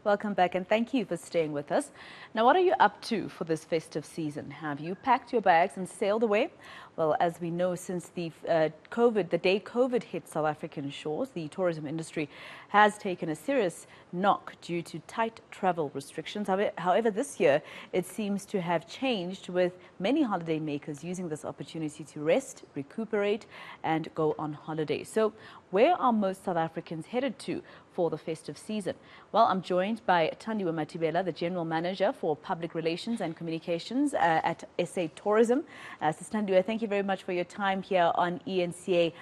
Welcome back and thank you for staying with us. Now, what are you up to for this festive season? Have you packed your bags and sailed away? Well, as we know, since the day COVID hit South African shores, the tourism industry has taken a serious knock due to tight travel restrictions. However, this year it seems to have changed, with many holiday makers using this opportunity to rest, recuperate and go on holiday. So where are most South Africans headed to for the festive season? Well, I'm joined by Thandiwe Mathibela, the General Manager for Public Relations and Communications at SA Tourism. Thandiwe, thank you very much for your time here on eNCA.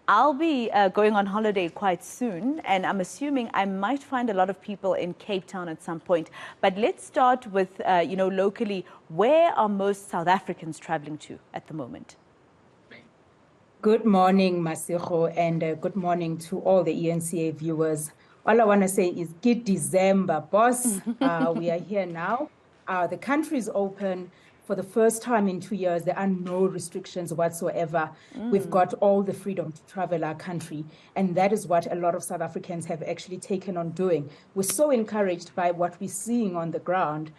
I'll be going on holiday quite soon, and I'm assuming I might find a lot of people in Cape Town at some point. But let's start with, locally, where are most South Africans traveling to at the moment? Good morning, Masiho, and good morning to all the eNCA viewers. All I want to say is good December, boss. We are here now. The country is open. For the first time in 2 years, there are no restrictions whatsoever. We've got all the freedom to travel our country. And that is what a lot of South Africans have actually taken on doing. We're so encouraged by what we're seeing on the ground.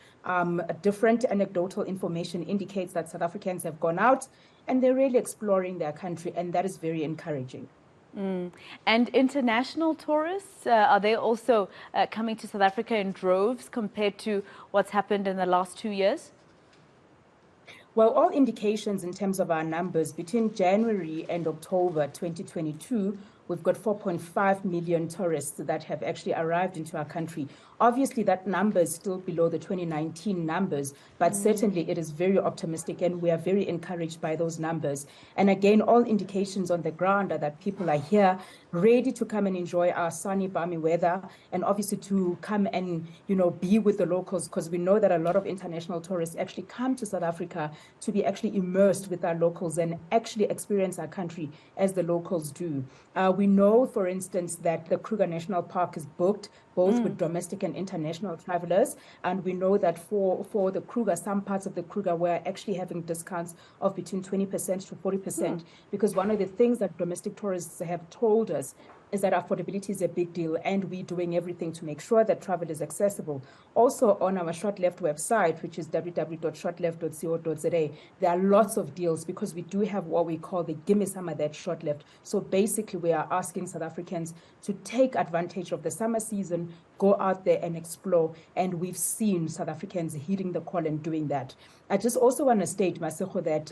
Different anecdotal information indicates that South Africans have gone out and they're really exploring their country. And that is very encouraging. And international tourists, are they also coming to South Africa in droves compared to what's happened in the last 2 years? Well, all indications in terms of our numbers between January and October 2022, we've got 4.5 million tourists that have actually arrived into our country. Obviously, that number is still below the 2019 numbers, but certainly it is very optimistic and we are very encouraged by those numbers. And again, all indications on the ground are that people are here ready to come and enjoy our sunny, balmy weather, and obviously to come and, be with the locals, because we know that a lot of international tourists actually come to South Africa to be actually immersed with our locals and actually experience our country as the locals do. We know, for instance, that the Kruger National Park is booked both with domestic and international travelers. And we know that for the Kruger, some parts of the Kruger were actually having discounts of between 20% to 40%, because one of the things that domestic tourists have told us is that affordability is a big deal, and we're doing everything to make sure that travel is accessible. Also on our Short Left website, which is www.shortleft.co.za, there are lots of deals because we do have what we call the Gimme Some of That Short Left. So basically we are asking South Africans to take advantage of the summer season, go out there and explore, and we've seen South Africans heeding the call and doing that. I just also want to state, Masiho, that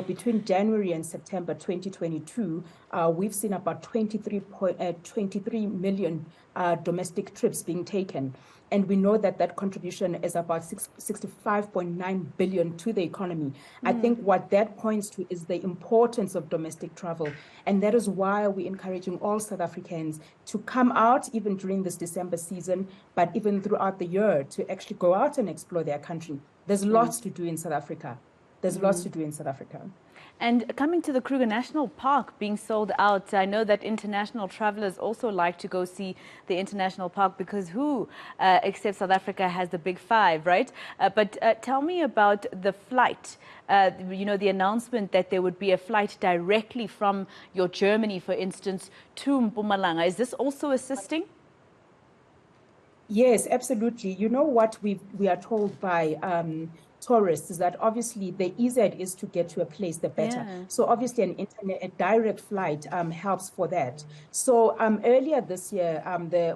between January and September 2022, we've seen about 23 million domestic trips being taken. And we know that that contribution is about 65.9 billion to the economy. I think what that points to is the importance of domestic travel. And that is why we're encouraging all South Africans to come out even during this December season, but even throughout the year, to actually go out and explore their country. There's lots to do in South Africa. There's lots to do in South Africa. And coming to the Kruger National Park being sold out, I know that international travelers also like to go see the international park, because who except South Africa has the big five, right? But tell me about the flight, the announcement that there would be a flight directly from your Germany, for instance, to Mpumalanga. Is this also assisting? Yes, absolutely. You know what we are told by tourists is that obviously the easier it is to get to a place, the better. Yeah. So obviously a direct flight helps for that. So earlier this year,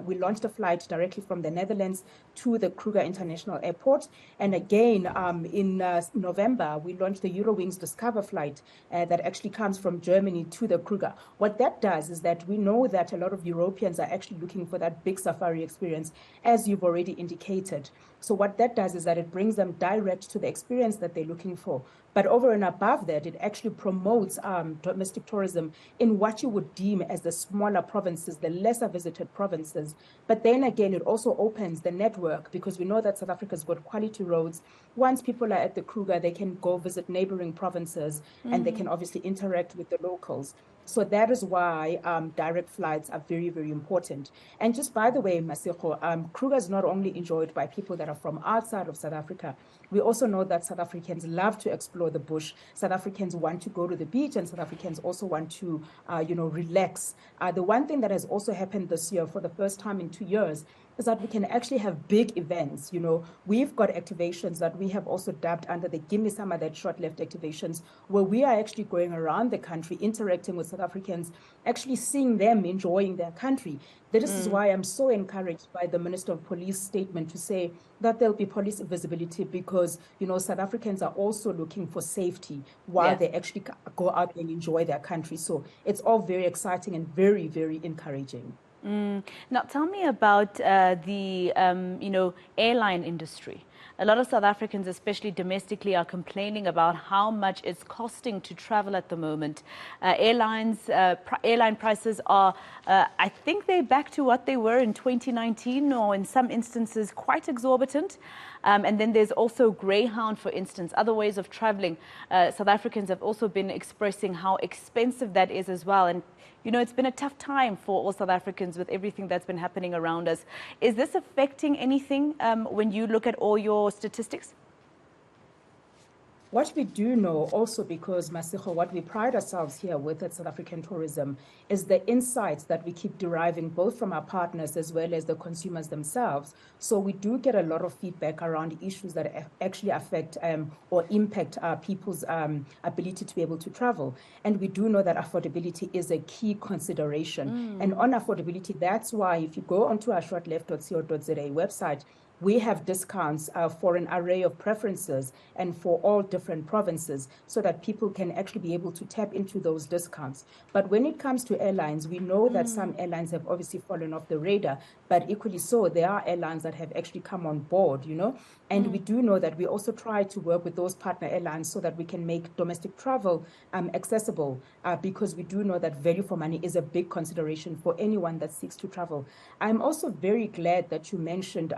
we launched a flight directly from the Netherlands to the Kruger International Airport. And again, in November, we launched the Eurowings Discover flight that actually comes from Germany to the Kruger. What that does is that we know that a lot of Europeans are actually looking for that big safari experience, as you've already indicated. So what that does is that it brings them direct to the experience that they're looking for. But over and above that, it actually promotes domestic tourism in what you would deem as the smaller provinces, the lesser visited provinces. But then again, it also opens the network, because we know that South Africa's got quality roads. Once people are at the Kruger, they can go visit neighboring provinces and they can obviously interact with the locals. So that is why direct flights are very, very important. And just by the way, Masiho, Kruger is not only enjoyed by people that are from outside of South Africa. We also know that South Africans love to explore the bush. South Africans want to go to the beach, and South Africans also want to, relax. The one thing that has also happened this year for the first time in 2 years is that we can actually have big events. You know, we've got activations that we have also dubbed under the Give Me Some of That Short-Lived activations, where we are actually going around the country, interacting with South Africans, actually seeing them enjoying their country. This is why I'm so encouraged by the Minister of Police statement to say that there'll be police visibility because, you know, South Africans are also looking for safety while they actually go out and enjoy their country. So it's all very exciting and very, very encouraging. Now, tell me about the airline industry. A lot of South Africans, especially domestically, are complaining about how much it's costing to travel at the moment. Airline prices are, I think they're back to what they were in 2019, or in some instances quite exorbitant. And then there's also Greyhound, for instance, other ways of traveling. South Africans have also been expressing how expensive that is as well. And you know, it's been a tough time for all South Africans with everything that's been happening around us. Is this affecting anything when you look at all your statistics? What we do know also, because Masigo, what we pride ourselves here with at South African Tourism is the insights that we keep deriving both from our partners as well as the consumers themselves. So we do get a lot of feedback around issues that actually affect or impact people's ability to be able to travel. And we do know that affordability is a key consideration. And on affordability, that's why if you go onto our shortleft.co.za website, we have discounts for an array of preferences and for all different provinces so that people can actually be able to tap into those discounts. But when it comes to airlines, we know that some airlines have obviously fallen off the radar, but equally so, there are airlines that have actually come on board, you know. And we do know that we also try to work with those partner airlines so that we can make domestic travel accessible because we do know that value for money is a big consideration for anyone that seeks to travel. I'm also very glad that you mentioned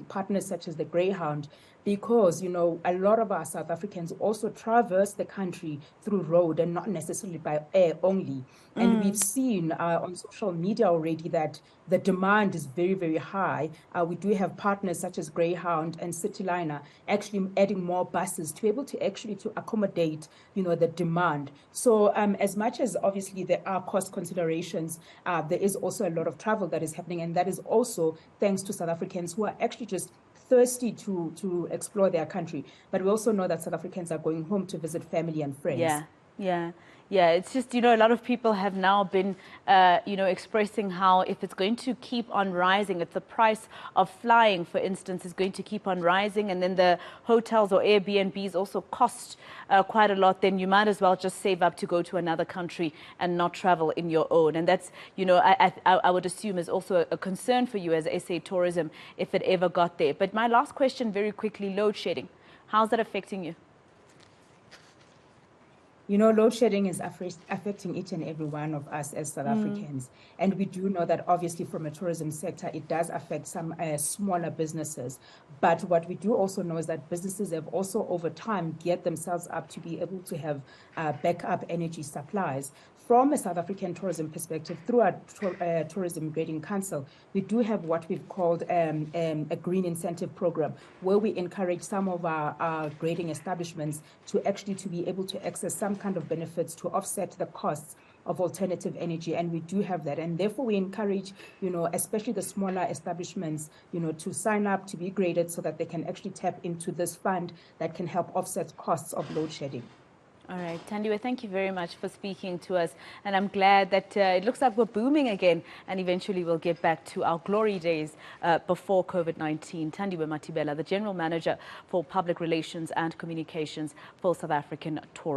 partners such as the Greyhound, because, you know, a lot of our South Africans also traverse the country through road and not necessarily by air only. And we've seen on social media already that the demand is very, very high. We do have partners such as Greyhound and Cityliner actually adding more buses to be able to actually to accommodate, you know, the demand. So as much as obviously there are cost considerations, there is also a lot of travel that is happening. And that is also thanks to South Africans who are actually just thirsty to explore their country. But we also know that South Africans are going home to visit family and friends. Yeah, it's just, you know, a lot of people have now been, expressing how if it's going to keep on rising, if the price of flying, for instance, is going to keep on rising, and then the hotels or Airbnbs also cost quite a lot, then you might as well just save up to go to another country and not travel in your own. And that's, you know, I would assume is also a concern for you as SA Tourism if it ever got there. But my last question very quickly, load shedding. How's that affecting you? You know, load shedding is affecting each and every one of us as South Africans. And we do know that obviously from a tourism sector, it does affect some smaller businesses. But what we do also know is that businesses have also over time geared themselves up to be able to have backup energy supplies. From a South African tourism perspective, through our Tourism Grading Council, we do have what we've called a green incentive program, where we encourage some of our grading establishments to actually to be able to access some kind of benefits to offset the costs of alternative energy. And we do have that. And therefore, we encourage, you know, especially the smaller establishments, you know, to sign up to be graded so that they can actually tap into this fund that can help offset costs of load shedding. All right, Thandiwe, thank you very much for speaking to us. And I'm glad that it looks like we're booming again, and eventually we'll get back to our glory days before COVID-19. Thandiwe Mathibela, the General Manager for Public Relations and Communications for South African Tourism.